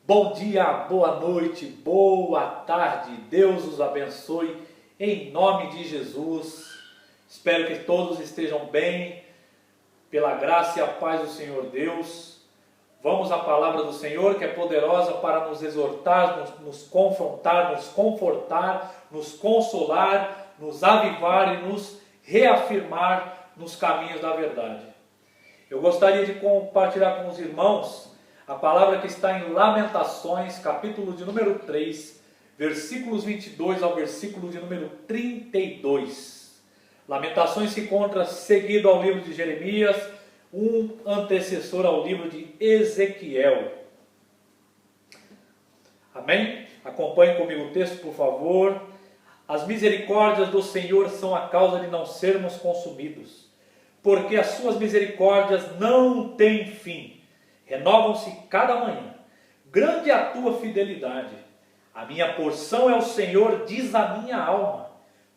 Bom dia, boa noite, boa tarde, Deus os abençoe, em nome de Jesus. Espero que todos estejam bem, pela graça e a paz do Senhor Deus. Vamos à palavra do Senhor, que é poderosa para nos exortar, nos confrontar, nos confortar, nos consolar, nos avivar e nos reafirmar nos caminhos da verdade. Eu gostaria de compartilhar com os irmãos a palavra que está em Lamentações, capítulo de número 3, versículos 22 ao versículo de número 32. Lamentações se encontra seguido ao livro de Jeremias, um antecessor ao livro de Ezequiel. Amém? Acompanhe comigo o texto, por favor. As misericórdias do Senhor são a causa de não sermos consumidos, porque as suas misericórdias não têm fim. Renovam-se cada manhã. Grande é a tua fidelidade. A minha porção é o Senhor, diz a minha alma.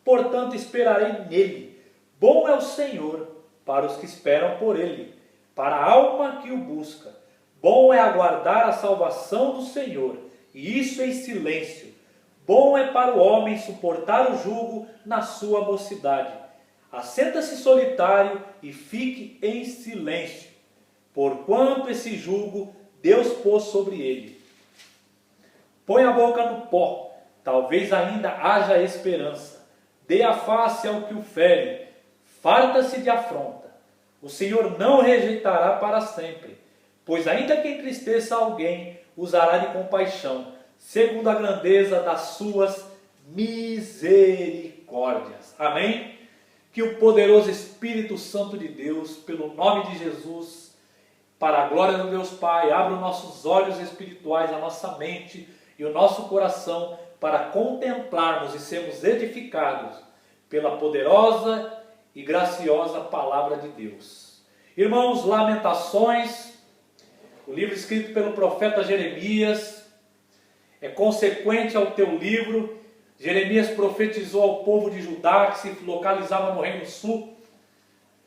Portanto esperarei nele. Bom é o Senhor para os que esperam por ele, para a alma que o busca. Bom é aguardar a salvação do Senhor, e isso em silêncio. Bom é para o homem suportar o jugo na sua mocidade. Assenta-se solitário e fique em silêncio, porquanto esse jugo Deus pôs sobre ele. Põe a boca no pó, talvez ainda haja esperança. Dê a face ao que o fere, farta-se de afronta. O Senhor não rejeitará para sempre, pois ainda que entristeça alguém, usará de compaixão, segundo a grandeza das suas misericórdias. Amém? Que o poderoso Espírito Santo de Deus, pelo nome de Jesus, para a glória do Deus Pai, abra os nossos olhos espirituais, a nossa mente e o nosso coração para contemplarmos e sermos edificados pela poderosa e graciosa palavra de Deus. Irmãos, Lamentações, o livro escrito pelo profeta Jeremias, é consequente ao teu livro. Jeremias profetizou ao povo de Judá, que se localizava no Reino Sul,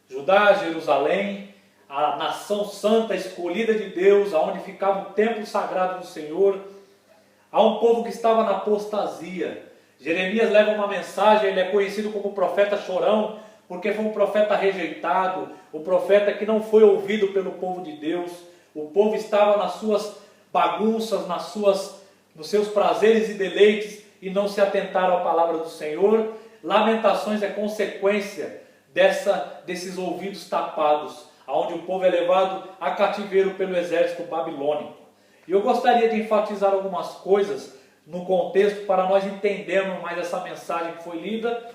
Judá, Jerusalém, a nação santa escolhida de Deus, aonde ficava o templo sagrado do Senhor, a um povo que estava na apostasia. Jeremias leva uma mensagem, ele é conhecido como profeta chorão, porque foi um profeta rejeitado, o profeta que não foi ouvido pelo povo de Deus. O povo estava nas suas bagunças, nos seus prazeres e deleites, e não se atentaram à palavra do Senhor. Lamentações é consequência desses ouvidos tapados, onde o povo é levado a cativeiro pelo exército babilônico. E eu gostaria de enfatizar algumas coisas no contexto para nós entendermos mais essa mensagem que foi lida.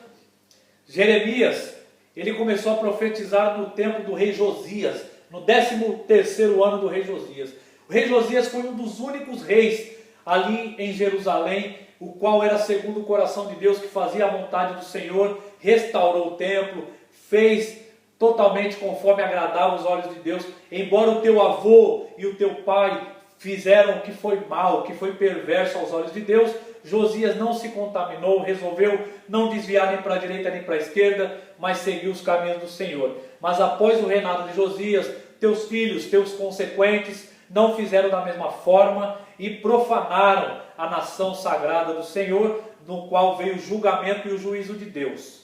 Jeremias, ele começou a profetizar no tempo do rei Josias, no 13º ano do rei Josias. O rei Josias foi um dos únicos reis ali em Jerusalém, o qual era segundo o coração de Deus, que fazia a vontade do Senhor, restaurou o templo, fez totalmente conforme agradava os olhos de Deus. Embora o teu avô e o teu pai fizeram o que foi mal, o que foi perverso aos olhos de Deus, Josias não se contaminou, resolveu não desviar nem para a direita nem para a esquerda, mas seguiu os caminhos do Senhor. Mas após o reinado de Josias, teus filhos, teus consequentes, não fizeram da mesma forma e profanaram a nação sagrada do Senhor, no qual veio o julgamento e o juízo de Deus.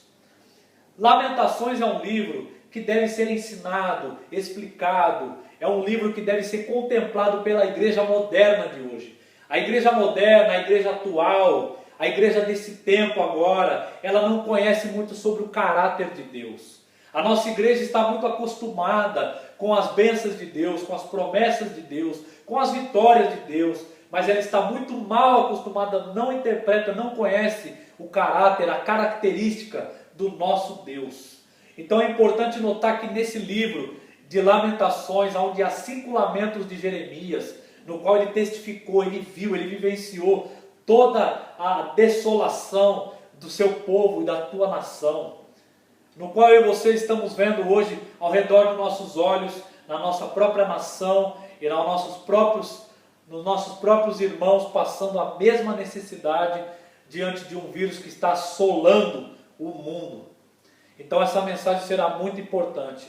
Lamentações é um livro que deve ser ensinado, explicado. É um livro que deve ser contemplado pela igreja moderna de hoje. A igreja moderna, a igreja atual, a igreja desse tempo agora, ela não conhece muito sobre o caráter de Deus. A nossa igreja está muito acostumada com as bênçãos de Deus, com as promessas de Deus, com as vitórias de Deus, mas ela está muito mal acostumada, não interpreta, não conhece o caráter, a característica do nosso Deus. Então é importante notar que nesse livro de Lamentações, onde há 5 lamentos de Jeremias, no qual ele testificou, ele viu, ele vivenciou toda a desolação do seu povo e da tua nação, no qual eu e você estamos vendo hoje ao redor dos nossos olhos, na nossa própria nação e nos nossos próprios irmãos passando a mesma necessidade diante de um vírus que está assolando o mundo. Então essa mensagem será muito importante.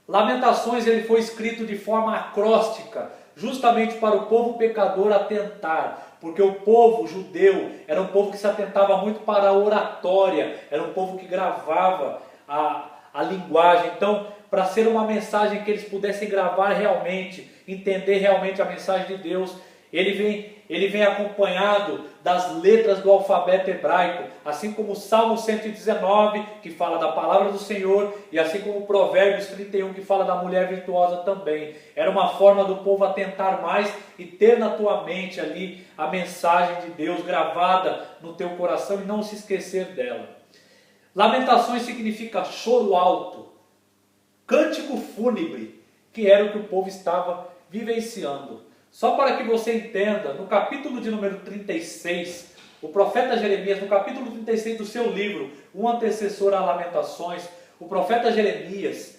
Lamentações ele foi escrito de forma acróstica, justamente para o povo pecador atentar, porque o povo judeu era um povo que se atentava muito para a oratória, era um povo que gravava a linguagem. Então, para ser uma mensagem que eles pudessem gravar realmente, entender realmente a mensagem de Deus, ele vem acompanhado das letras do alfabeto hebraico, assim como o Salmo 119, que fala da palavra do Senhor, e assim como o Provérbios 31, que fala da mulher virtuosa também. Era uma forma do povo atentar mais e ter na tua mente ali a mensagem de Deus gravada no teu coração e não se esquecer dela. Lamentações significa choro alto, cântico fúnebre, que era o que o povo estava vivenciando. Só para que você entenda, no capítulo de número 36, o profeta Jeremias, no capítulo 36 do seu livro, um antecessor a Lamentações, o profeta Jeremias,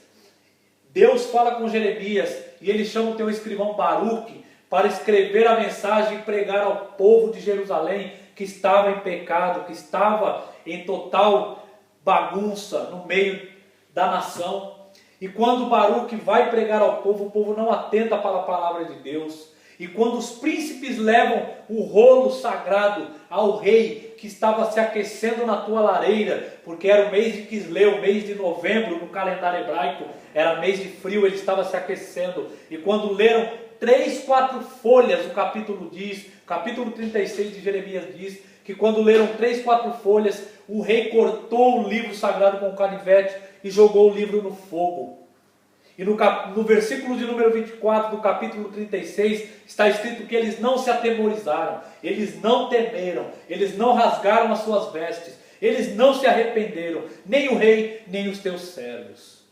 Deus fala com Jeremias e ele chama o teu escrivão Baruque para escrever a mensagem e pregar ao povo de Jerusalém que estava em pecado, que estava em total bagunça no meio da nação. E quando Baruque vai pregar ao povo, o povo não atenta para a palavra de Deus. E quando os príncipes levam o rolo sagrado ao rei que estava se aquecendo na tua lareira, porque era o mês de Quisleu, o mês de novembro no calendário hebraico, era mês de frio, ele estava se aquecendo. E quando leram 3, 4 folhas, o capítulo 36 de Jeremias diz, que quando leram 3, 4 folhas, o rei cortou o livro sagrado com o canivete e jogou o livro no fogo. E no versículo de número 24 do capítulo 36 está escrito que eles não se atemorizaram, eles não temeram, eles não rasgaram as suas vestes, eles não se arrependeram, nem o rei, nem os teus servos.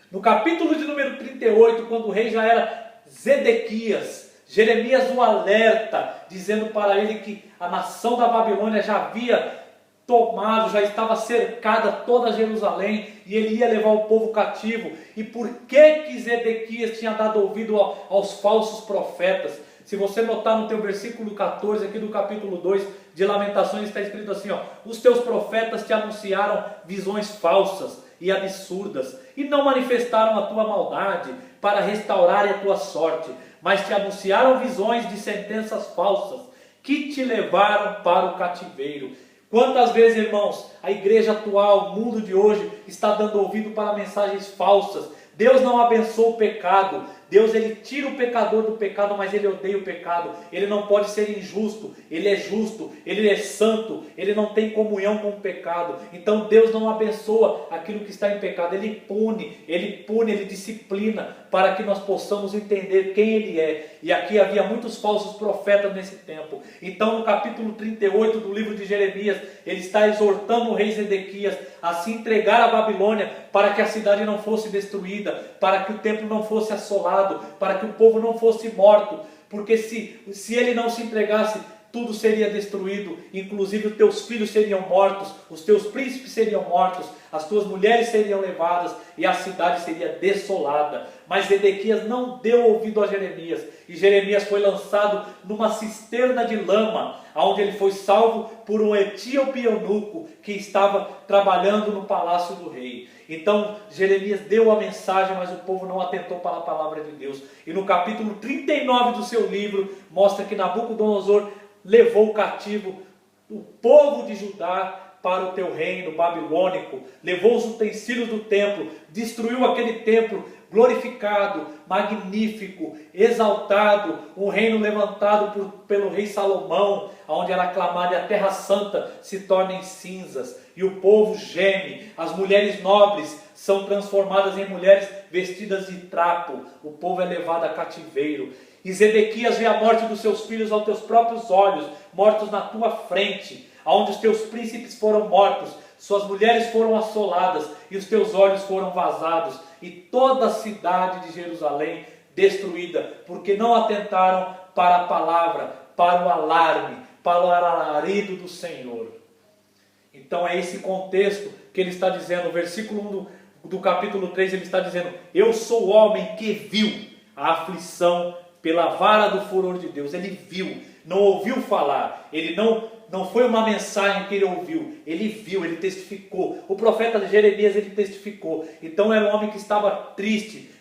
No capítulo de número 38, quando o rei já era Zedequias, Jeremias o alerta, dizendo para ele que a nação da Babilônia já havia tomado, já estava cercada toda Jerusalém e ele ia levar o povo cativo. E por que Zedequias tinha dado ouvido aos falsos profetas? Se você notar no teu versículo 14 aqui do capítulo 2 de Lamentações, está escrito assim, os teus profetas te anunciaram visões falsas e absurdas e não manifestaram a tua maldade para restaurar a tua sorte, mas te anunciaram visões de sentenças falsas que te levaram para o cativeiro. Quantas vezes, irmãos, a igreja atual, o mundo de hoje, está dando ouvido para mensagens falsas? Deus não abençoa o pecado. Deus, ele tira o pecador do pecado, mas ele odeia o pecado. Ele não pode ser injusto. Ele é justo, ele é santo, ele não tem comunhão com o pecado. Então Deus não abençoa aquilo que está em pecado. Ele pune, ele disciplina para que nós possamos entender quem ele é. E aqui havia muitos falsos profetas nesse tempo. Então no capítulo 38 do livro de Jeremias, ele está exortando o rei Zedequias a se entregar à Babilônia para que a cidade não fosse destruída, para que o templo não fosse assolado, para que o povo não fosse morto, porque se ele não se entregasse, tudo seria destruído, inclusive os teus filhos seriam mortos, os teus príncipes seriam mortos, as tuas mulheres seriam levadas e a cidade seria desolada. Mas Zedequias não deu ouvido a Jeremias, e Jeremias foi lançado numa cisterna de lama, onde ele foi salvo por um etíope eunuco que estava trabalhando no palácio do rei. Então Jeremias deu a mensagem, mas o povo não atentou para a palavra de Deus. E no capítulo 39 do seu livro, mostra que Nabucodonosor levou cativo o povo de Judá para o teu reino babilônico, levou os utensílios do templo, destruiu aquele templo glorificado, magnífico, exaltado, um reino levantado pelo rei Salomão, onde era aclamado e a terra santa se torna em cinzas, e o povo geme, as mulheres nobres são transformadas em mulheres vestidas de trapo, o povo é levado a cativeiro. E Zedequias vê a morte dos seus filhos aos teus próprios olhos, mortos na tua frente, onde os teus príncipes foram mortos, suas mulheres foram assoladas e os teus olhos foram vazados, e toda a cidade de Jerusalém destruída, porque não atentaram para a palavra, para o alarme, para o alarido do Senhor. Então é esse contexto que ele está dizendo, no versículo 1 do capítulo 3, ele está dizendo: eu sou o homem que viu a aflição pela vara do furor de Deus. Ele viu, não ouviu falar, ele não foi uma mensagem que ele ouviu, ele viu, ele testificou. O profeta Jeremias, ele testificou. Então era um homem que estava triste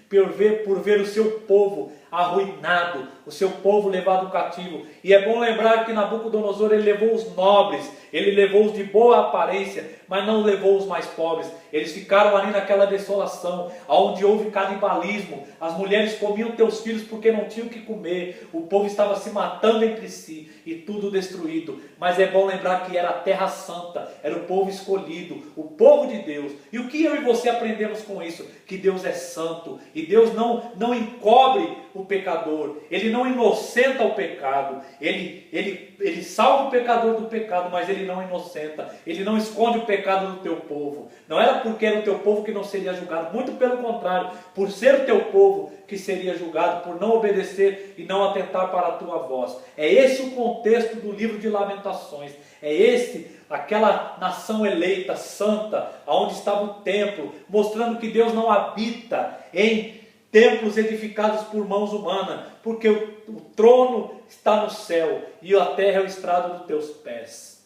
por ver o seu povo arruinado, o seu povo levado cativo. E é bom lembrar que Nabucodonosor ele levou os nobres, ele levou os de boa aparência, mas não levou os mais pobres. Eles ficaram ali naquela desolação, onde houve canibalismo. As mulheres comiam teus filhos porque não tinham o que comer. O povo estava se matando entre si e tudo destruído. Mas é bom lembrar que era a terra santa, era o povo escolhido, o povo de Deus. E o que eu e você aprendemos com isso? Que Deus é santo e Deus não encobre o pecador, Ele não inocenta o pecado, Ele salva o pecador do pecado, mas Ele não inocenta, Ele não esconde o pecado do teu povo. Não era porque era o teu povo que não seria julgado, muito pelo contrário, por ser o teu povo que seria julgado, por não obedecer e não atentar para a tua voz. É esse o contexto do livro de Lamentações, é esse aquela nação eleita, santa, onde estava o templo, mostrando que Deus não habita em templos edificados por mãos humanas, porque o trono está no céu e a terra é o estrado dos teus pés.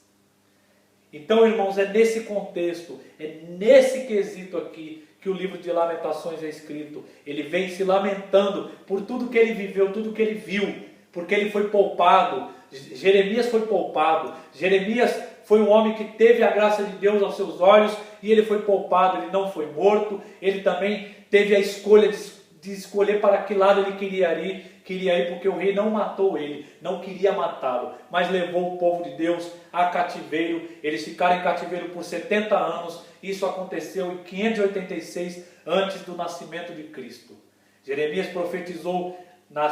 Então, irmãos, é nesse contexto, é nesse quesito aqui que o livro de Lamentações é escrito. Ele vem se lamentando por tudo que ele viveu, tudo que ele viu, porque ele foi poupado. Jeremias foi poupado. Jeremias foi um homem que teve a graça de Deus aos seus olhos e ele foi poupado, ele não foi morto. Ele também teve a escolha de escolher para que lado ele queria ir, porque o rei não matou ele, não queria matá-lo, mas levou o povo de Deus a cativeiro. Eles ficaram em cativeiro por 70 anos, isso aconteceu em 586 antes do nascimento de Cristo. Jeremias profetizou na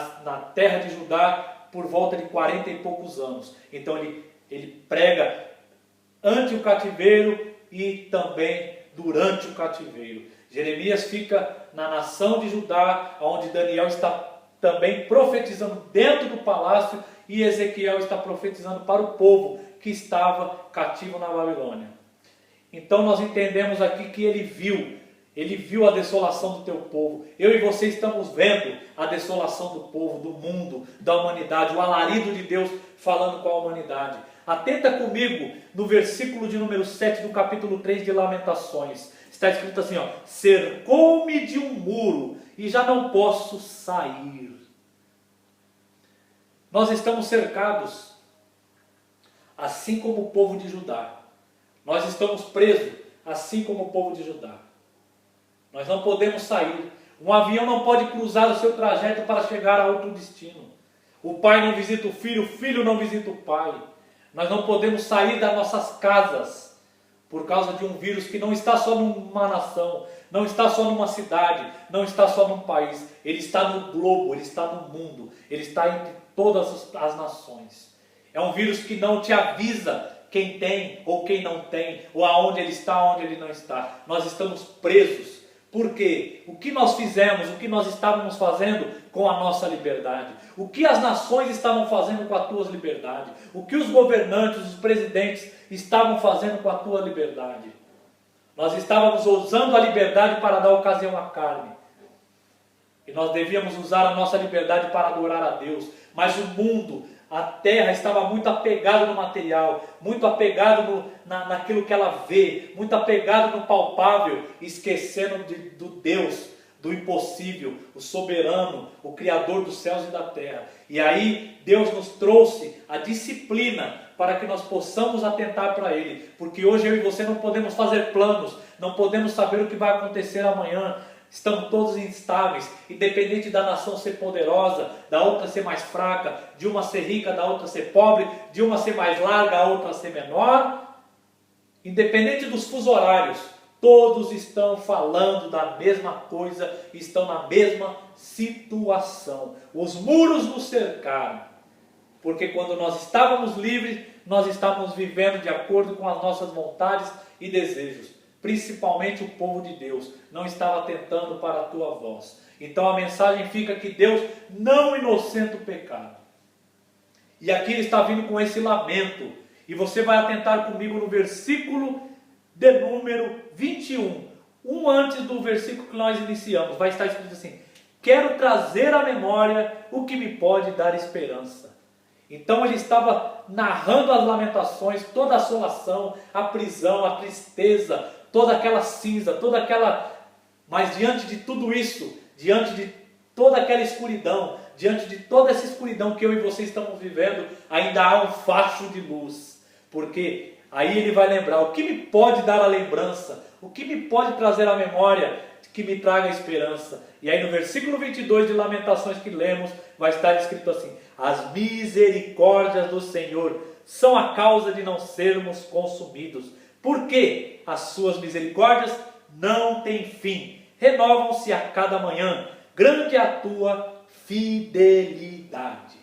terra de Judá por volta de 40 e poucos anos, então ele prega ante o cativeiro e também durante o cativeiro. Jeremias fica na nação de Judá, onde Daniel está também profetizando dentro do palácio e Ezequiel está profetizando para o povo que estava cativo na Babilônia. Então nós entendemos aqui que ele viu a desolação do teu povo. Eu e você estamos vendo a desolação do povo, do mundo, da humanidade, o alarido de Deus falando com a humanidade. Atenta comigo no versículo de número 7 do capítulo 3 de Lamentações. Está escrito assim, ó: cercou-me de um muro e já não posso sair. Nós estamos cercados, assim como o povo de Judá. Nós estamos presos, assim como o povo de Judá. Nós não podemos sair. Um avião não pode cruzar o seu trajeto para chegar a outro destino. O pai não visita o filho não visita o pai. Nós não podemos sair das nossas casas por causa de um vírus que não está só numa nação, não está só numa cidade, não está só num país. Ele está no globo, ele está no mundo, ele está entre todas as nações. É um vírus que não te avisa quem tem ou quem não tem, ou aonde ele está, aonde ele não está. Nós estamos presos. Por quê? O que nós fizemos, o que nós estávamos fazendo com a nossa liberdade? O que as nações estavam fazendo com a tua liberdade? O que os governantes, os presidentes estavam fazendo com a tua liberdade? Nós estávamos usando a liberdade para dar ocasião à carne. E nós devíamos usar a nossa liberdade para adorar a Deus. Mas o mundo, a terra, estava muito apegado no material, muito apegado naquilo que ela vê, muito apegado no palpável, esquecendo do Deus, do impossível, o soberano, o Criador dos céus e da terra. E aí Deus nos trouxe a disciplina para que nós possamos atentar para Ele. Porque hoje eu e você não podemos fazer planos, não podemos saber o que vai acontecer amanhã. Estamos todos instáveis, independente da nação ser poderosa, da outra ser mais fraca, de uma ser rica, da outra ser pobre, de uma ser mais larga, a outra ser menor. Independente dos fusos horários, todos estão falando da mesma coisa, estão na mesma situação. Os muros nos cercaram, porque quando nós estávamos livres, nós estávamos vivendo de acordo com as nossas vontades e desejos. Principalmente o povo de Deus não estava atentando para a tua voz. Então a mensagem fica que Deus não inocenta o pecado. E aqui ele está vindo com esse lamento. E você vai atentar comigo no versículo de número 21. Um antes do versículo que nós iniciamos. Vai estar escrito assim: quero trazer à memória o que me pode dar esperança. Então ele estava narrando as lamentações, toda a assolação, a prisão, a tristeza, toda aquela cinza, mas diante de tudo isso, diante de toda aquela escuridão, diante de toda essa escuridão que eu e você estamos vivendo, ainda há um facho de luz. Porque aí ele vai lembrar o que me pode dar a lembrança, o que me pode trazer a memória, que me traga esperança. E aí no versículo 22 de Lamentações que lemos, vai estar escrito assim: as misericórdias do Senhor são a causa de não sermos consumidos, porque as suas misericórdias não têm fim, renovam-se a cada manhã, grande é a tua fidelidade.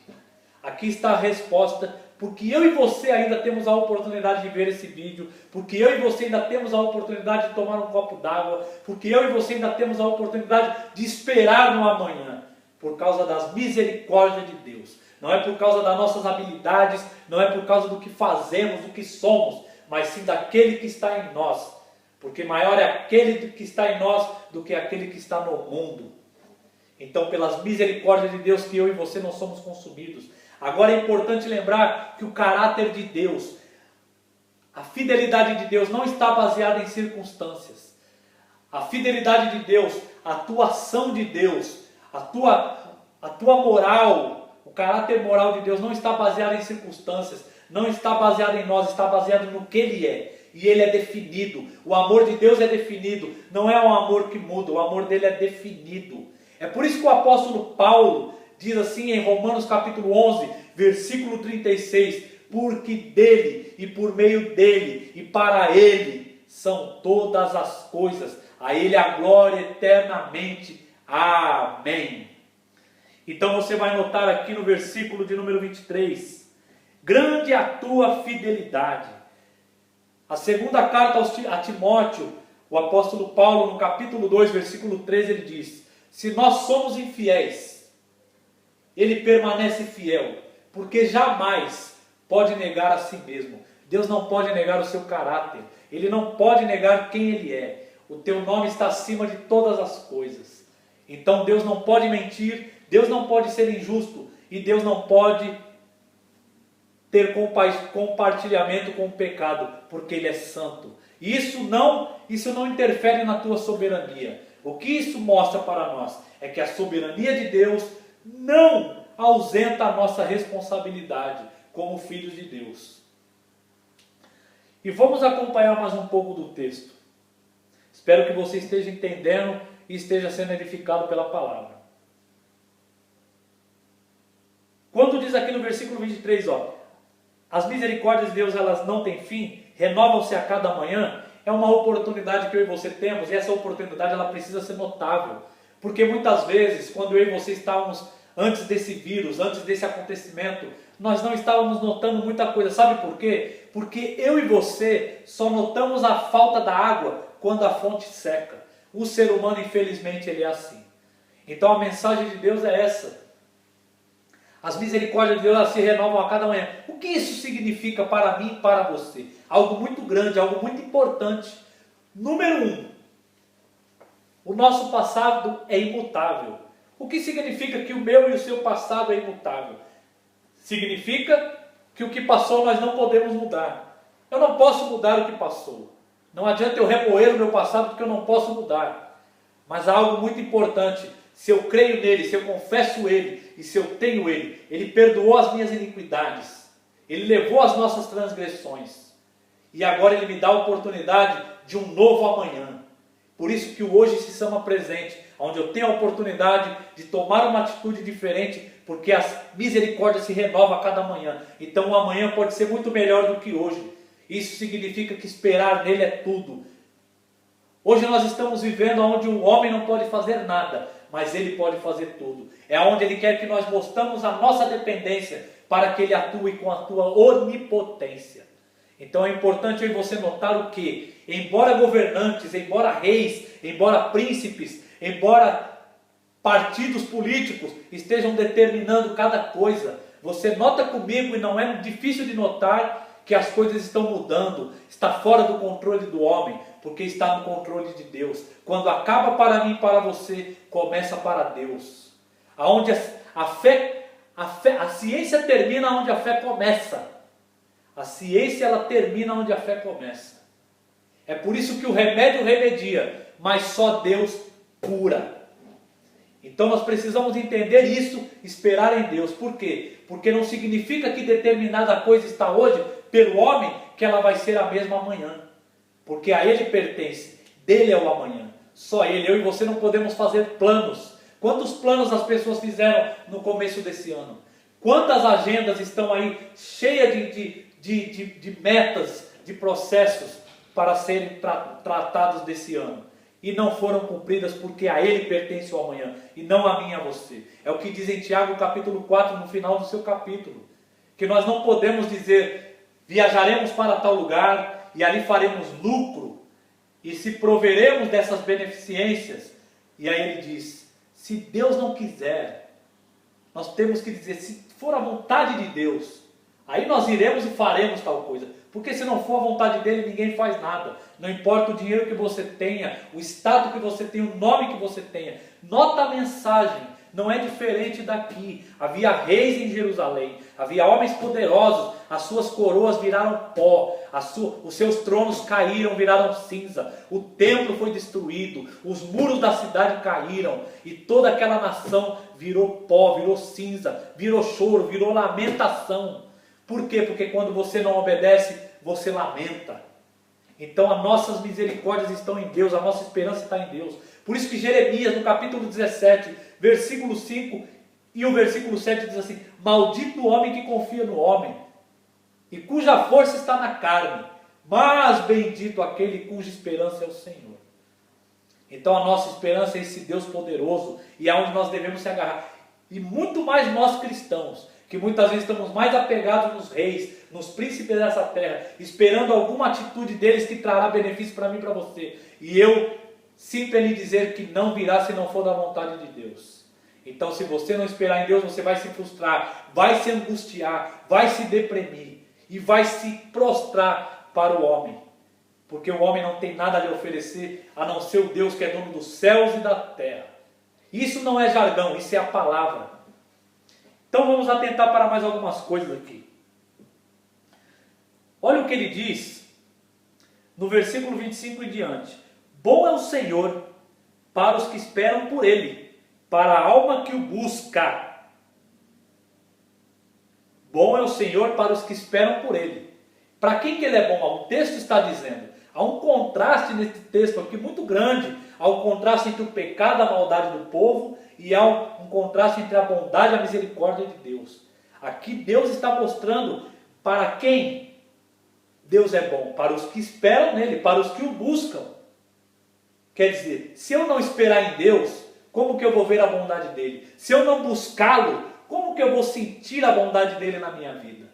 Aqui está a resposta, porque eu e você ainda temos a oportunidade de ver esse vídeo, porque eu e você ainda temos a oportunidade de tomar um copo d'água, porque eu e você ainda temos a oportunidade de esperar no amanhã, por causa das misericórdias de Deus. Não é por causa das nossas habilidades, não é por causa do que fazemos, do que somos, mas sim daquele que está em nós. Porque maior é aquele que está em nós do que aquele que está no mundo. Então, pelas misericórdias de Deus, que eu e você não somos consumidos. Agora é importante lembrar que o caráter de Deus, a fidelidade de Deus não está baseada em circunstâncias. A fidelidade de Deus, a atuação de Deus, a tua moral, o caráter moral de Deus não está baseado em circunstâncias, não está baseado em nós, está baseado no que Ele é. E Ele é definido. O amor de Deus é definido. Não é um amor que muda, o amor dele é definido. É por isso que o apóstolo Paulo diz assim em Romanos capítulo 11, versículo 36, porque dele e por meio dele e para ele são todas as coisas, a ele a glória eternamente. Amém. Então você vai notar aqui no versículo de número 23, grande é a tua fidelidade. A segunda carta a Timóteo, o apóstolo Paulo no capítulo 2, versículo 13, ele diz: se nós somos infiéis, ele permanece fiel, porque jamais pode negar a si mesmo. Deus não pode negar o seu caráter, ele não pode negar quem ele é. O teu nome está acima de todas as coisas. Então Deus não pode mentir, Deus não pode ser injusto e Deus não pode ter compartilhamento com o pecado, porque Ele é santo. E isso não interfere na tua soberania. O que isso mostra para nós é que a soberania de Deus não ausenta a nossa responsabilidade como filhos de Deus. E vamos acompanhar mais um pouco do texto. Espero que você esteja entendendo e esteja sendo edificado pela palavra. Quando diz aqui no versículo 23, as misericórdias de Deus, elas não têm fim, renovam-se a cada manhã, é uma oportunidade que eu e você temos, e essa oportunidade ela precisa ser notável. Porque muitas vezes, quando eu e você estávamos antes desse vírus, antes desse acontecimento, nós não estávamos notando muita coisa. Sabe por quê? Porque eu e você só notamos a falta da água quando a fonte seca. O ser humano, infelizmente, ele é assim. Então a mensagem de Deus é essa. As misericórdias de Deus elas se renovam a cada manhã. O que isso significa para mim e para você? Algo muito grande, algo muito importante. Número 1. O nosso passado é imutável. O que significa que o meu e o seu passado é imutável? Significa que o que passou nós não podemos mudar. Eu não posso mudar o que passou. Não adianta eu remoer o meu passado porque eu não posso mudar. Mas há algo muito importante. Se eu creio nele, se eu confesso ele e se eu tenho ele, ele perdoou as minhas iniquidades. Ele levou as nossas transgressões. E agora ele me dá a oportunidade de um novo amanhã. Por isso que o hoje se chama presente, onde eu tenho a oportunidade de tomar uma atitude diferente, porque a misericórdia se renova a cada manhã. Então o amanhã pode ser muito melhor do que hoje. Isso significa que esperar nele é tudo. Hoje nós estamos vivendo onde o homem não pode fazer nada, mas ele pode fazer tudo. É onde ele quer que nós mostramos a nossa dependência para que ele atue com a tua onipotência. Então é importante eu e você notar o que? Embora governantes, embora reis, embora príncipes, embora partidos políticos estejam determinando cada coisa, você nota comigo, e não é difícil de notar, que as coisas estão mudando, está fora do controle do homem, porque está no controle de Deus. Quando acaba para mim e para você, começa para Deus. Aonde a ciência termina onde a fé começa. A ciência ela termina onde a fé começa. É por isso que o remédio remedia, mas só Deus cura. Então nós precisamos entender isso, esperar em Deus. Por quê? Porque não significa que determinada coisa está hoje pelo homem, que ela vai ser a mesma amanhã. Porque a ele pertence, dele é o amanhã. Só ele, eu e você não podemos fazer planos. Quantos planos as pessoas fizeram no começo desse ano? Quantas agendas estão aí cheias de metas, de processos para serem tratados desse ano? E não foram cumpridas porque a ele pertence o amanhã e não a mim e a você. É o que diz em Tiago capítulo 4, no final do seu capítulo. Que nós não podemos dizer, viajaremos para tal lugar e ali faremos lucro e se proveremos dessas beneficências. E aí ele diz, se Deus não quiser, nós temos que dizer, se for a vontade de Deus, aí nós iremos e faremos tal coisa. Porque se não for a vontade dele, ninguém faz nada. Não importa o dinheiro que você tenha, o status que você tenha, o nome que você tenha. Nota a mensagem, não é diferente daqui. Havia reis em Jerusalém, havia homens poderosos, as suas coroas viraram pó, os seus tronos caíram, viraram cinza. O templo foi destruído, os muros da cidade caíram e toda aquela nação virou pó, virou cinza, virou choro, virou lamentação. Por quê? Porque quando você não obedece, você lamenta. Então as nossas misericórdias estão em Deus, a nossa esperança está em Deus. Por isso que Jeremias, no capítulo 17, versículo 5 e o versículo 7 diz assim, maldito o homem que confia no homem, e cuja força está na carne, mas bendito aquele cuja esperança é o Senhor. Então a nossa esperança é esse Deus poderoso, e é onde nós devemos se agarrar. E muito mais nós cristãos, que muitas vezes estamos mais apegados nos reis, nos príncipes dessa terra, esperando alguma atitude deles que trará benefício para mim e para você. E eu sinto lhe dizer que não virá se não for da vontade de Deus. Então se você não esperar em Deus, você vai se frustrar, vai se angustiar, vai se deprimir e vai se prostrar para o homem. Porque o homem não tem nada a lhe oferecer, a não ser o Deus que é dono dos céus e da terra. Isso não é jargão, isso é a palavra. Então vamos atentar para mais algumas coisas aqui. Olha o que ele diz no versículo 25 em diante. Bom é o Senhor para os que esperam por Ele, para a alma que o busca. Bom é o Senhor para os que esperam por Ele. Para quem que Ele é bom? O texto está dizendo. Há um contraste nesse texto aqui muito grande. Há um contraste entre o pecado e a maldade do povo e há um contraste entre a bondade e a misericórdia de Deus. Aqui Deus está mostrando para quem Deus é bom. Para os que esperam nele, para os que o buscam. Quer dizer, se eu não esperar em Deus, como que eu vou ver a bondade dele? Se eu não buscá-lo, como que eu vou sentir a bondade dele na minha vida?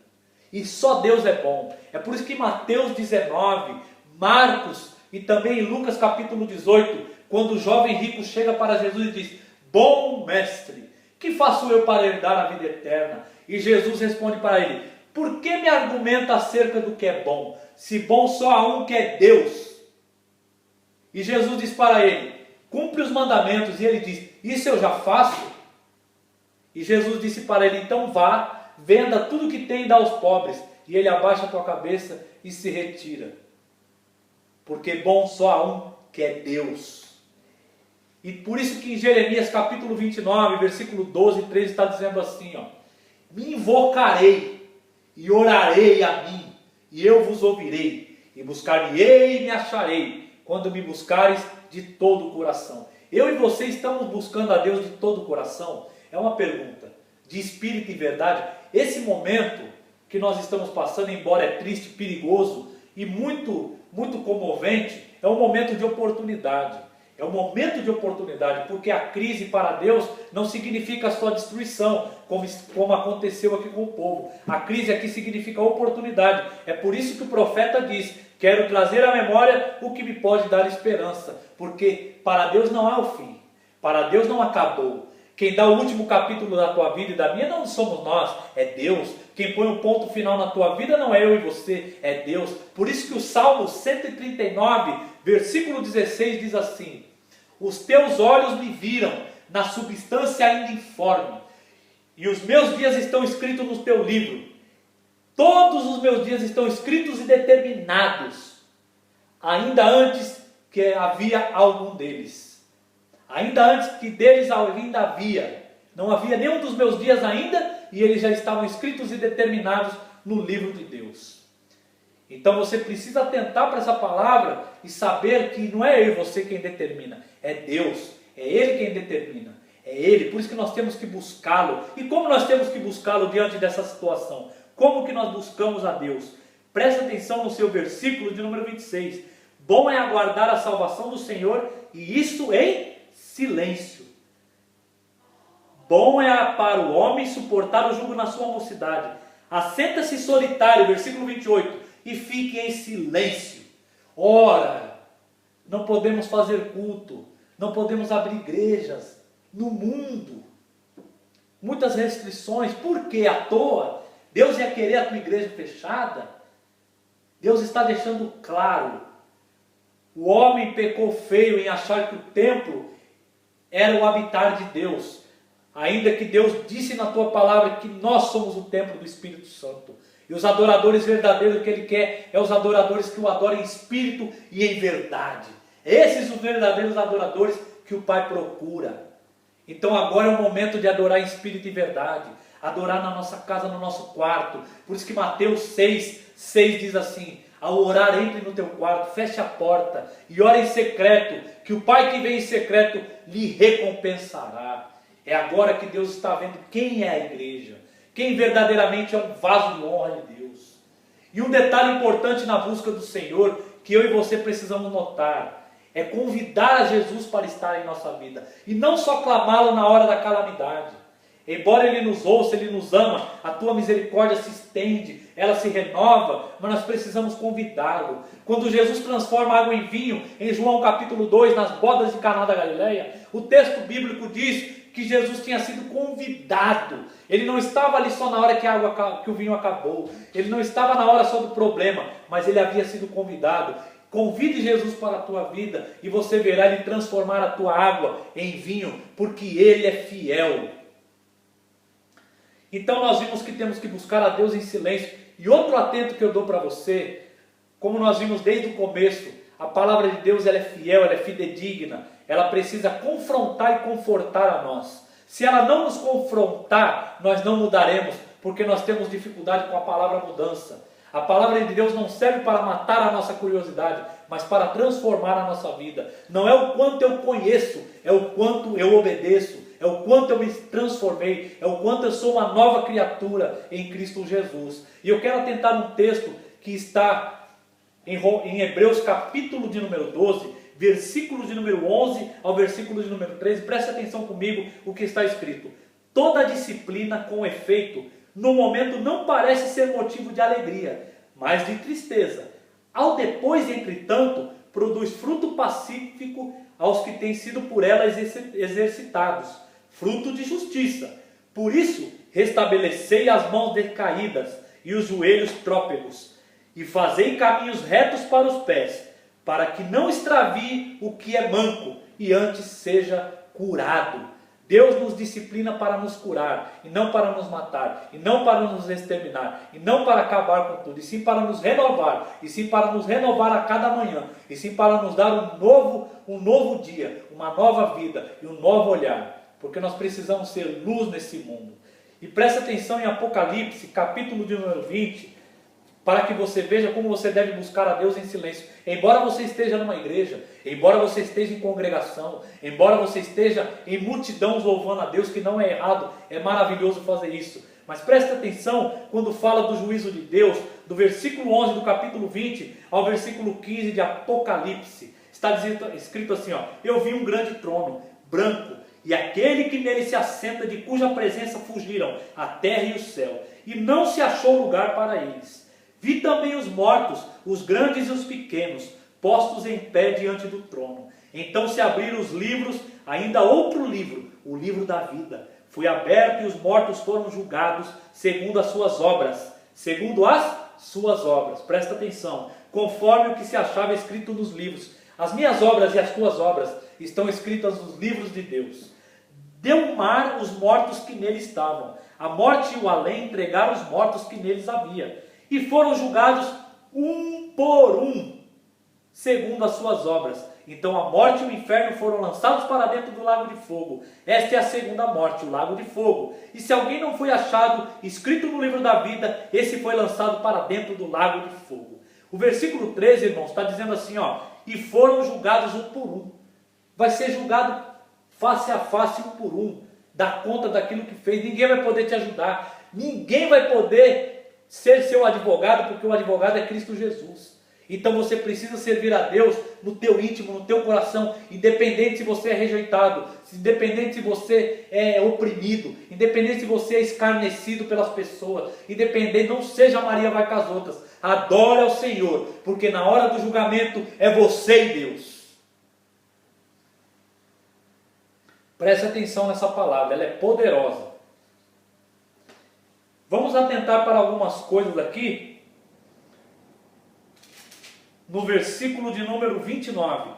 E só Deus é bom. É por isso que Mateus 19, Marcos e também em Lucas capítulo 18, quando o jovem rico chega para Jesus e diz, bom mestre, que faço eu para herdar a vida eterna? E Jesus responde para ele, por que me argumenta acerca do que é bom? Se bom só há um que é Deus. E Jesus diz para ele, cumpre os mandamentos. E ele diz, isso eu já faço? E Jesus disse para ele, então vá, venda tudo que tem e dá aos pobres. E ele abaixa a tua cabeça e se retira. Porque bom só há um que é Deus. E por isso que em Jeremias capítulo 29, versículo 12 e 13 está dizendo assim, ó, me invocarei e orarei a mim, e eu vos ouvirei, e buscar-me-ei e me acharei, quando me buscares de todo o coração. Eu e você estamos buscando a Deus de todo o coração? É uma pergunta, de espírito e verdade. Esse momento que nós estamos passando, embora é triste, perigoso e muito comovente, é um momento de oportunidade. É um momento de oportunidade, porque a crise para Deus não significa só destruição, como aconteceu aqui com o povo. A crise aqui significa oportunidade. É por isso que o profeta diz, quero trazer à memória o que me pode dar esperança, porque para Deus não há o fim, para Deus não acabou. Quem dá o último capítulo da tua vida e da minha não somos nós, é Deus. Quem põe o ponto final na tua vida não é eu e você, é Deus. Por isso que o Salmo 139, versículo 16 diz assim, os teus olhos me viram na substância ainda informe, e os meus dias estão escritos no teu livro. Todos os meus dias estão escritos e determinados, ainda antes que havia algum deles. Ainda antes que deles ainda havia. Não havia nenhum dos meus dias ainda, e eles já estavam escritos e determinados no livro de Deus. Então você precisa atentar para essa palavra e saber que não é eu e você quem determina, é Deus, é Ele quem determina, é Ele, por isso que nós temos que buscá-lo. E como nós temos que buscá-lo diante dessa situação? Como que nós buscamos a Deus? Presta atenção no seu versículo de número 26. Bom é aguardar a salvação do Senhor, e isso em silêncio. Bom é para o homem suportar o jugo na sua mocidade. Assenta-se solitário, versículo 28, e fique em silêncio. Ora, não podemos fazer culto, não podemos abrir igrejas no mundo. Muitas restrições, por que à toa? Deus ia querer a tua igreja fechada? Deus está deixando claro. O homem pecou feio em achar que o templo era o habitar de Deus. Ainda que Deus disse na tua palavra que nós somos o templo do Espírito Santo. E os adoradores verdadeiros que Ele quer é os adoradores que o adoram em espírito e em verdade. Esses os verdadeiros adoradores que o Pai procura. Então agora é o momento de adorar em espírito e verdade. Adorar na nossa casa, no nosso quarto. Por isso que Mateus 6 diz assim: ao orar, entre no teu quarto, feche a porta e ore em secreto, que o Pai que vem em secreto lhe recompensará. É agora que Deus está vendo quem é a igreja, quem verdadeiramente é um vaso de honra de Deus. E um detalhe importante na busca do Senhor, que eu e você precisamos notar, é convidar a Jesus para estar em nossa vida, e não só clamá-lo na hora da calamidade. Embora Ele nos ouça, Ele nos ama, a tua misericórdia se estende, ela se renova, mas nós precisamos convidá-lo. Quando Jesus transforma água em vinho, em João capítulo 2, nas bodas de Caná da Galileia, o texto bíblico diz que Jesus tinha sido convidado. Ele não estava ali só na hora que o vinho acabou, ele não estava na hora só do problema, mas ele havia sido convidado. Convide Jesus para a tua vida e você verá Ele transformar a tua água em vinho, porque Ele é fiel. Então nós vimos que temos que buscar a Deus em silêncio. E outro atento que eu dou para você, como nós vimos desde o começo, a palavra de Deus ela é fiel, ela é fidedigna, ela precisa confrontar e confortar a nós. Se ela não nos confrontar, nós não mudaremos, porque nós temos dificuldade com a palavra mudança. A palavra de Deus não serve para matar a nossa curiosidade, mas para transformar a nossa vida. Não é o quanto eu conheço, é o quanto eu obedeço, é o quanto eu me transformei, é o quanto eu sou uma nova criatura em Cristo Jesus. E eu quero atentar um texto que está em Hebreus capítulo de número 12, versículos de número 11 ao versículo de número 13. Preste atenção comigo o que está escrito. Toda disciplina com efeito, no momento não parece ser motivo de alegria, mas de tristeza. Ao depois, entretanto, produz fruto pacífico aos que têm sido por ela exercitados, fruto de justiça. Por isso, restabelecei as mãos decaídas e os joelhos trópegos, e fazei caminhos retos para os pés, para que não extravie o que é manco, e antes seja curado. Deus nos disciplina para nos curar, e não para nos matar, e não para nos exterminar, e não para acabar com tudo, e sim para nos renovar, e sim para nos renovar a cada manhã, e sim para nos dar um novo dia, uma nova vida e um novo olhar, porque nós precisamos ser luz nesse mundo. E preste atenção em Apocalipse, capítulo de número 20, para que você veja como você deve buscar a Deus em silêncio. Embora você esteja numa igreja, embora você esteja em congregação, embora você esteja em multidão louvando a Deus, que não é errado, é maravilhoso fazer isso. Mas preste atenção quando fala do juízo de Deus, do versículo 11 do capítulo 20 ao versículo 15 de Apocalipse. Está escrito assim, ó: eu vi um grande trono, branco, e aquele que nele se assenta, de cuja presença fugiram a terra e o céu, e não se achou lugar para eles. Vi também os mortos, os grandes e os pequenos, postos em pé diante do trono. Então se abriram os livros, ainda outro livro, o livro da vida. Foi aberto e os mortos foram julgados segundo as suas obras. Segundo as suas obras. Presta atenção. Conforme o que se achava escrito nos livros. As minhas obras e as tuas obras estão escritas nos livros de Deus. Deu mar os mortos que nele estavam. A morte e o além entregaram os mortos que neles havia. E foram julgados um por um, segundo as suas obras. Então a morte e o inferno foram lançados para dentro do lago de fogo. Esta é a segunda morte, o lago de fogo. E se alguém não foi achado escrito no livro da vida, esse foi lançado para dentro do lago de fogo. O versículo 13, irmãos, está dizendo assim, ó, e foram julgados um por um. Vai ser julgado face a face, um por um. Dá conta daquilo que fez. Ninguém vai poder te ajudar. Ninguém vai poder ser seu advogado, porque o advogado é Cristo Jesus. Então você precisa servir a Deus no teu íntimo, no teu coração, independente se você é rejeitado, independente se você é oprimido, independente se você é escarnecido pelas pessoas, independente, não seja Maria vai com as outras. Adore ao Senhor, porque na hora do julgamento é você e Deus. Preste atenção nessa palavra, ela é poderosa. Vamos atentar para algumas coisas aqui. No versículo de número 29.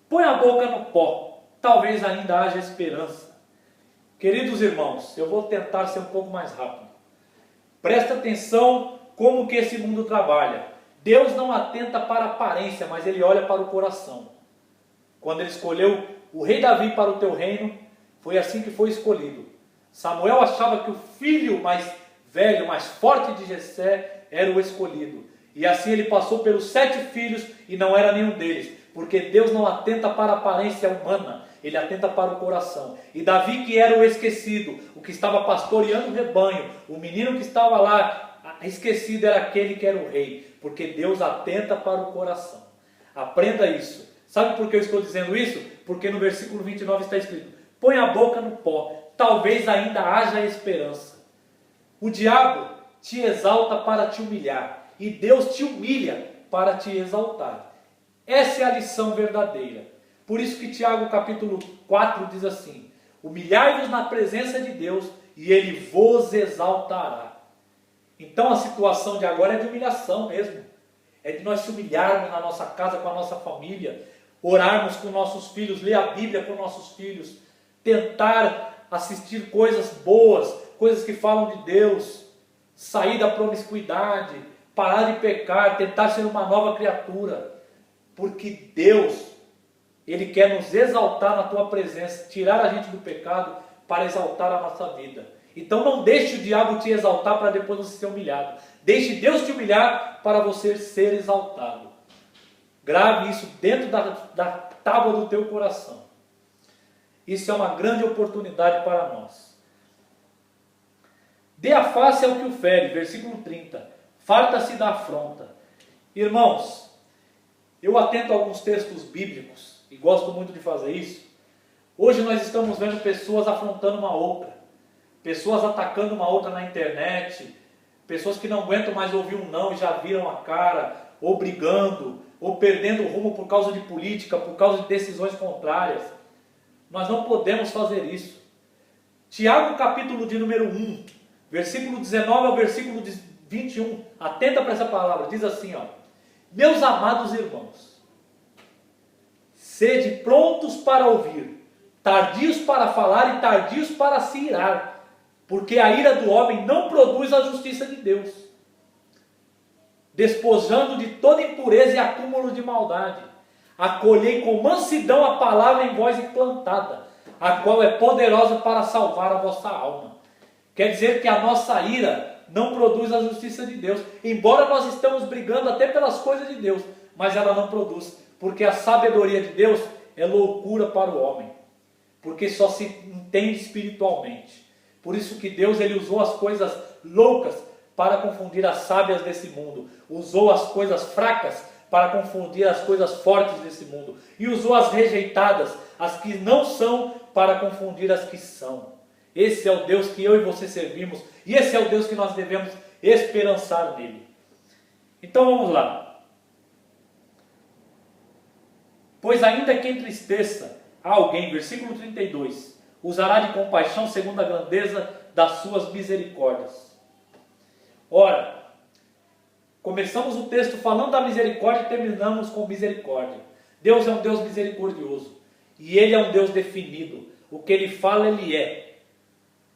Põe a boca no pó, talvez ainda haja esperança. Queridos irmãos, eu vou tentar ser um pouco mais rápido. Presta atenção como que esse mundo trabalha. Deus não atenta para a aparência, mas Ele olha para o coração. Quando Ele escolheu o rei Davi para o teu reino, foi assim que foi escolhido. Samuel achava que o filho mais velho, mais forte de Jessé era o escolhido. E assim ele passou pelos 7 filhos e não era nenhum deles. Porque Deus não atenta para a aparência humana, Ele atenta para o coração. E Davi, que era o esquecido, o que estava pastoreando o rebanho, o menino que estava lá esquecido, era aquele que era o rei. Porque Deus atenta para o coração. Aprenda isso. Sabe por que eu estou dizendo isso? Porque no versículo 29 está escrito: põe a boca no pó, talvez ainda haja esperança. O diabo te exalta para te humilhar. E Deus te humilha para te exaltar. Essa é a lição verdadeira. Por isso que Tiago capítulo 4 diz assim: humilhai-vos na presença de Deus e Ele vos exaltará. Então a situação de agora é de humilhação mesmo. É de nós se humilharmos na nossa casa, com a nossa família, orarmos com nossos filhos, ler a Bíblia com nossos filhos, tentar assistir coisas boas, coisas que falam de Deus, sair da promiscuidade, parar de pecar, tentar ser uma nova criatura, porque Deus, Ele quer nos exaltar na tua presença, tirar a gente do pecado para exaltar a nossa vida. Então não deixe o diabo te exaltar para depois você ser humilhado. Deixe Deus te humilhar para você ser exaltado. Grave isso dentro da tábua do teu coração. Isso é uma grande oportunidade para nós. Dê a face ao que o fere, versículo 30. Farta-se da afronta. Irmãos, eu atento a alguns textos bíblicos e gosto muito de fazer isso. Hoje nós estamos vendo pessoas afrontando uma outra, pessoas atacando uma outra na internet, pessoas que não aguentam mais ouvir um não e já viram a cara, ou brigando, ou perdendo o rumo por causa de política, por causa de decisões contrárias. Nós não podemos fazer isso. Tiago capítulo de número 1, versículo 19 ao versículo 21, atenta para essa palavra, diz assim, ó: meus amados irmãos, sede prontos para ouvir, tardios para falar e tardios para se irar, porque a ira do homem não produz a justiça de Deus, despojando de toda impureza e acúmulo de maldade, acolhei com mansidão a palavra em vós implantada, a qual é poderosa para salvar a vossa alma. Quer dizer que a nossa ira não produz a justiça de Deus. Embora nós estamos brigando até pelas coisas de Deus, mas ela não produz. Porque a sabedoria de Deus é loucura para o homem. Porque só se entende espiritualmente. Por isso que Deus ele usou as coisas loucas para confundir as sábias desse mundo. Usou as coisas fracas para confundir as coisas fortes desse mundo. E usou as rejeitadas, as que não são, para confundir as que são. Esse é o Deus que eu e você servimos. E esse é o Deus que nós devemos esperançar nele. Então vamos lá. Pois ainda que entristeça a alguém, versículo 32, usará de compaixão segundo a grandeza das suas misericórdias. Ora, começamos o texto falando da misericórdia e terminamos com misericórdia. Deus é um Deus misericordioso. E Ele é um Deus definido. O que Ele fala, Ele é.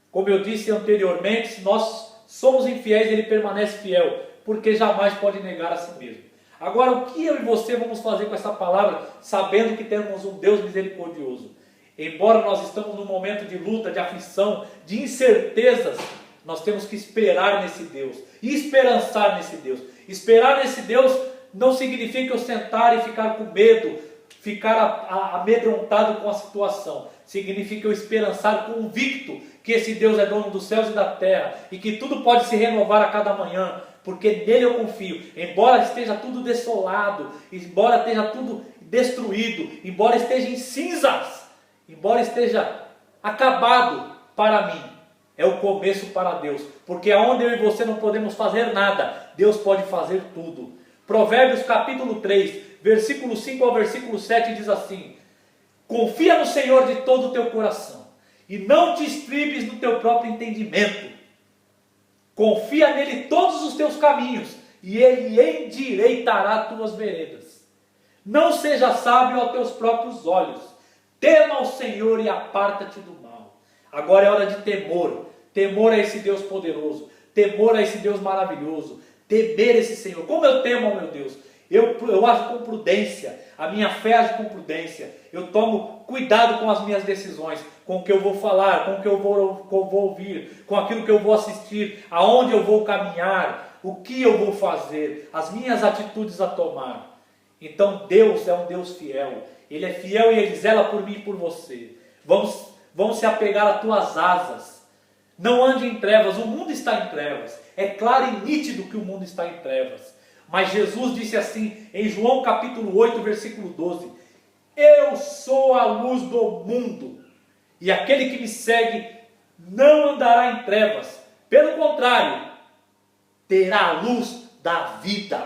Como eu disse anteriormente, se nós somos infiéis, Ele permanece fiel, porque jamais pode negar a si mesmo. Agora, o que eu e você vamos fazer com essa palavra, sabendo que temos um Deus misericordioso? Embora nós estamos num momento de luta, de aflição, de incertezas, nós temos que esperar nesse Deus e esperançar nesse Deus. Esperar nesse Deus não significa eu sentar e ficar com medo, ficar amedrontado com a situação. Significa eu esperançar convicto que esse Deus é dono dos céus e da terra e que tudo pode se renovar a cada manhã, porque nele eu confio. Embora esteja tudo desolado, embora esteja tudo destruído, embora esteja em cinzas, embora esteja acabado, para mim é o começo para Deus, porque aonde eu e você não podemos fazer nada, Deus pode fazer tudo. Provérbios capítulo 3, versículo 5 ao versículo 7 diz assim: confia no Senhor de todo o teu coração e não te estribes no teu próprio entendimento. Confia nele todos os teus caminhos e ele endireitará tuas veredas. Não seja sábio aos teus próprios olhos. Tema ao Senhor e aparta-te do mal. Agora é hora de temor. Temor a esse Deus poderoso. Temor a esse Deus maravilhoso. Temer esse Senhor. Como eu temo ao meu Deus? Eu ajo com prudência. A minha fé age com prudência. Eu tomo cuidado com as minhas decisões, com o que eu vou falar, com o que eu vou ouvir, com aquilo que eu vou assistir, aonde eu vou caminhar, o que eu vou fazer, as minhas atitudes a tomar. Então Deus é um Deus fiel. Ele é fiel e Ele zela por mim e por você. Vamos se apegar às tuas asas. Não ande em trevas, o mundo está em trevas. É claro e nítido que o mundo está em trevas. Mas Jesus disse assim em João capítulo 8, versículo 12: eu sou a luz do mundo, e aquele que me segue não andará em trevas. Pelo contrário, terá a luz da vida.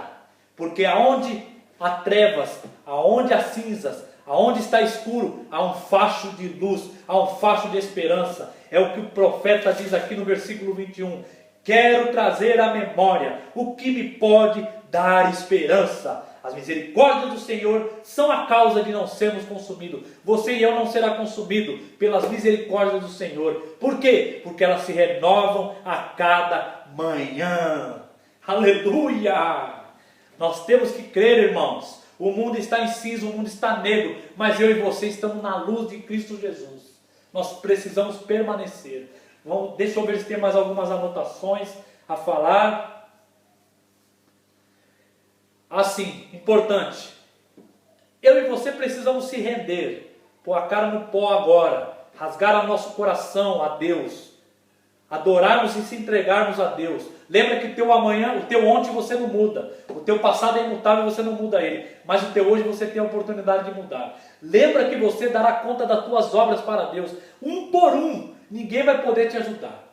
Porque aonde há trevas, aonde há cinzas, aonde está escuro, há um facho de luz, há um facho de esperança. É o que o profeta diz aqui no versículo 21. Quero trazer à memória o que me pode dar esperança. As misericórdias do Senhor são a causa de não sermos consumidos. Você e eu não será consumido pelas misericórdias do Senhor. Por quê? Porque elas se renovam a cada manhã. Aleluia! Nós temos que crer, irmãos. O mundo está em cinza, o mundo está negro, mas eu e você estamos na luz de Cristo Jesus. Nós precisamos permanecer. Deixa eu ver se tem mais algumas anotações a falar. Assim, importante. Eu e você precisamos se render, pôr a cara no pó agora, rasgar o nosso coração a Deus, adorarmos e se entregarmos a Deus. Lembra que o teu amanhã, o teu ontem você não muda, o teu passado é imutável, você não muda ele, mas o teu hoje você tem a oportunidade de mudar. Lembra que você dará conta das tuas obras para Deus, um por um. Ninguém vai poder te ajudar,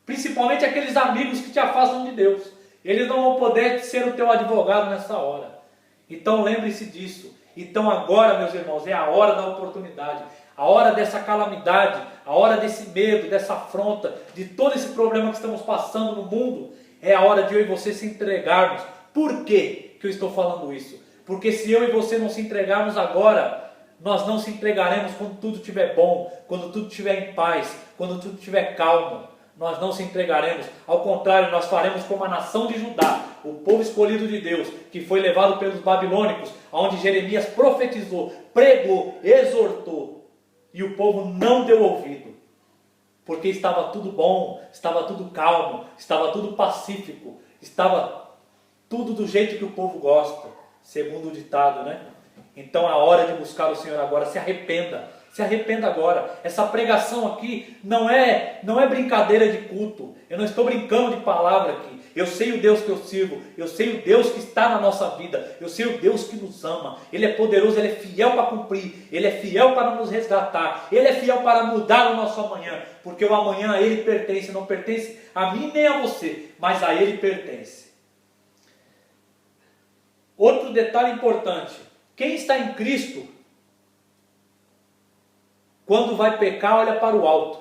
principalmente aqueles amigos que te afastam de Deus. Eles não vão poder ser o teu advogado nessa hora. Então lembre-se disso. Então agora, meus irmãos, é a hora da oportunidade, a hora dessa calamidade, a hora desse medo, dessa afronta, de todo esse problema que estamos passando no mundo. É a hora de eu e você se entregarmos. Por que eu estou falando isso? Porque se eu e você não se entregarmos agora, nós não se entregaremos quando tudo estiver bom, quando tudo estiver em paz, quando tudo estiver calmo. Nós não se entregaremos, ao contrário, nós faremos como a nação de Judá, o povo escolhido de Deus, que foi levado pelos babilônicos, onde Jeremias profetizou, pregou, exortou, e o povo não deu ouvido, porque estava tudo bom, estava tudo calmo, estava tudo pacífico, estava tudo do jeito que o povo gosta, segundo o ditado, né? Então a hora de buscar o Senhor agora, se arrependa. Se arrependa agora. Essa pregação aqui não é brincadeira de culto. Eu não estou brincando de palavra aqui. Eu sei o Deus que eu sirvo. Eu sei o Deus que está na nossa vida. Eu sei o Deus que nos ama. Ele é poderoso, Ele é fiel para cumprir. Ele é fiel para nos resgatar. Ele é fiel para mudar o nosso amanhã. Porque o amanhã a Ele pertence. Não pertence a mim nem a você, mas a Ele pertence. Outro detalhe importante. Quem está em Cristo, quando vai pecar, olha para o alto.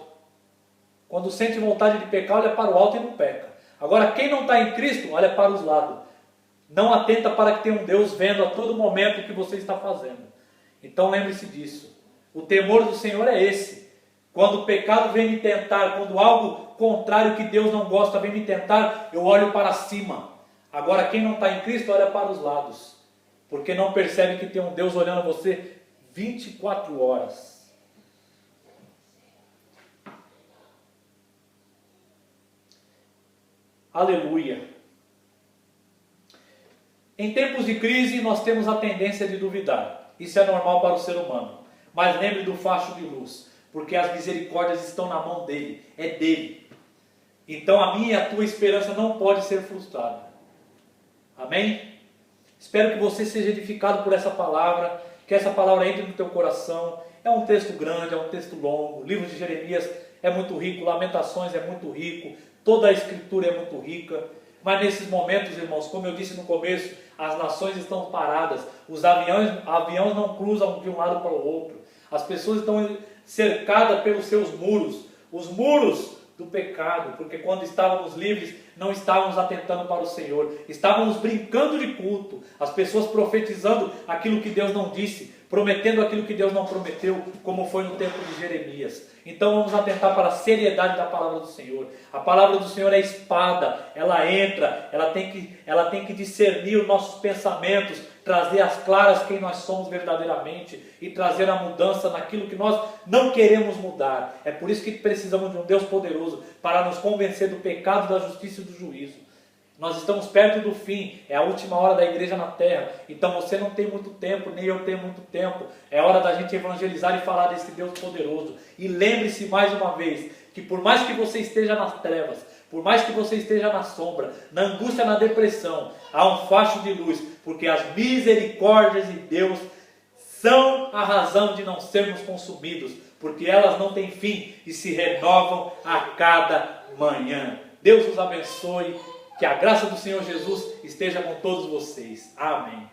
Quando sente vontade de pecar, olha para o alto e não peca. Agora, quem não está em Cristo, olha para os lados. Não atenta para que tenha um Deus vendo a todo momento o que você está fazendo. Então lembre-se disso. O temor do Senhor é esse. Quando o pecado vem me tentar, quando algo contrário que Deus não gosta vem me tentar, eu olho para cima. Agora, quem não está em Cristo, olha para os lados. Porque não percebe que tem um Deus olhando você 24 horas. Aleluia. Em tempos de crise, nós temos a tendência de duvidar. Isso é normal para o ser humano. Mas lembre do facho de luz, porque as misericórdias estão na mão dele, é dele. Então a minha e a tua esperança não pode ser frustrada. Amém? Espero que você seja edificado por essa palavra, que essa palavra entre no teu coração. É um texto grande, é um texto longo. O livro de Jeremias é muito rico, Lamentações é muito rico, toda a escritura é muito rica. Mas nesses momentos, irmãos, como eu disse no começo, as nações estão paradas, os aviões não cruzam de um lado para o outro, as pessoas estão cercadas pelos seus muros, os muros do pecado, porque quando estávamos livres, não estávamos atentando para o Senhor, estávamos brincando de culto, as pessoas profetizando aquilo que Deus não disse, prometendo aquilo que Deus não prometeu, como foi no tempo de Jeremias. Então vamos atentar para a seriedade da palavra do Senhor. A palavra do Senhor é espada, ela entra, ela tem que discernir os nossos pensamentos, trazer às claras quem nós somos verdadeiramente e trazer a mudança naquilo que nós não queremos mudar. É por isso que precisamos de um Deus poderoso para nos convencer do pecado, da justiça e do juízo. Nós estamos perto do fim, é a última hora da igreja na terra, então você não tem muito tempo, nem eu tenho muito tempo, é hora da gente evangelizar e falar desse Deus poderoso. E lembre-se mais uma vez, que por mais que você esteja nas trevas, por mais que você esteja na sombra, na angústia, na depressão, há um facho de luz, porque as misericórdias de Deus são a razão de não sermos consumidos, porque elas não têm fim e se renovam a cada manhã. Deus os abençoe. Que a graça do Senhor Jesus esteja com todos vocês. Amém.